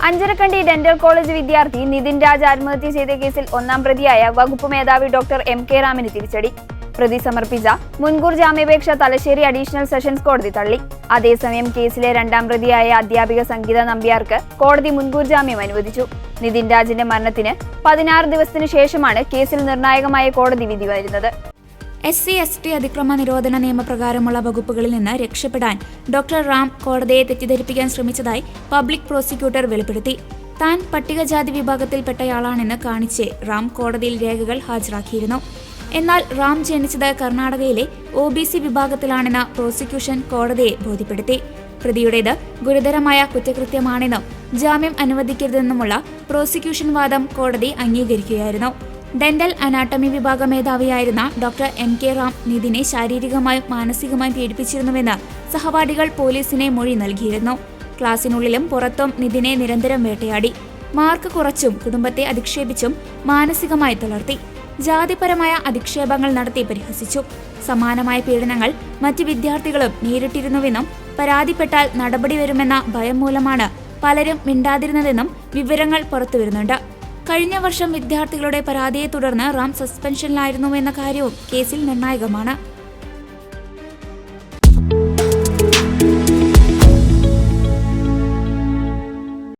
Anjarakandy dental college വിദ്യാർത്ഥി നിതിൻ രാജ് ആത്മഹത്യ ചെയ്ത കേസിൽ ഒന്നാം പ്രതിയായ വകുപ്പ് മേധാവി ഡോക്ടർ MK റാമിന് തിരിച്ചടി. പ്രതി സമർപ്പിച്ച മുൻകൂർ ജാമ്യാപേക്ഷ തലശ്ശേരി അഡീഷണൽ സെഷൻസ് കോടതി തള്ളി. അതേസമയം കേസിലെ രണ്ടാം പ്രതിയായ അധ്യാപിക സംഗീത നമ്പ്യാർക്ക് കോടതി മുൻകൂർ ജാമ്യം അനുവദിച്ചു. നിതിൻ രാജിന്റെ മരണത്തിന് 16 ദിവസത്തിനു ശേഷമാണ് കേസിൽ നിർണായകമായ കോടതി വിധി വരുന്നത്. SC/ST അതിക്രമ നിരോധന നിയമപ്രകാരമുള്ള വകുപ്പുകളിൽ നിന്ന് രക്ഷപ്പെടാൻ ഡോക്ടർ റാം കോടതിയെ തെറ്റിദ്ധരിപ്പിക്കാൻ ശ്രമിച്ചതായി പബ്ലിക് പ്രോസിക്യൂട്ടർ വെളിപ്പെടുത്തി. താൻ പട്ടികജാതി വിഭാഗത്തിൽപ്പെട്ടയാളാണെന്ന് കാണിച്ച് റാം കോടതിയിൽ രേഖകൾ ഹാജരാക്കിയിരുന്നു. എന്നാൽ റാം ജനിച്ചത് കർണാടകയിലെ OBC വിഭാഗത്തിലാണെന്ന് പ്രോസിക്യൂഷൻ കോടതിയെ ബോധ്യപ്പെടുത്തി. പ്രതിയുടേത് ഗുരുതരമായ കുറ്റകൃത്യമാണെന്നും ജാമ്യം അനുവദിക്കരുതെന്നുമുള്ള പ്രോസിക്യൂഷൻ വാദം കോടതി അംഗീകരിക്കുകയായിരുന്നു. ഡെന്റൽ അനാട്ടമി വിഭാഗ മേധാവിയായിരുന്ന ഡോക്ടർ MK റാം നിതിനെ ശാരീരികമായും മാനസികമായും പീഡിപ്പിച്ചിരുന്നുവെന്ന് സഹപാഠികൾ പോലീസിനെ മൊഴി നൽകിയിരുന്നു. ക്ലാസിനുള്ളിലും പുറത്തും നിതിനെ നിരന്തരം വേട്ടയാടി. മാർക്ക് കുറച്ചും കുടുംബത്തെ അധിക്ഷേപിച്ചും മാനസികമായി തളർത്തി. ജാതിപരമായ അധിക്ഷേപങ്ങൾ നടത്തി പരിഹസിച്ചു. സമാനമായ പീഡനങ്ങൾ മറ്റ് വിദ്യാർത്ഥികളും നേരിട്ടിരുന്നുവെന്നും പരാതിപ്പെട്ടാൽ നടപടി വരുമെന്ന ഭയം മൂലമാണ് പലരും മിണ്ടാതിരുന്നതെന്നും വിവരങ്ങൾ പുറത്തുവരുന്നുണ്ട്. കഴിഞ്ഞ വർഷം വിദ്യാർത്ഥികളുടെ പരാതിയെ തുടർന്ന് റാം സസ്പെൻഷനിലായിരുന്നുവെന്ന കാര്യവും കേസിൽ നിർണായകമാണ്.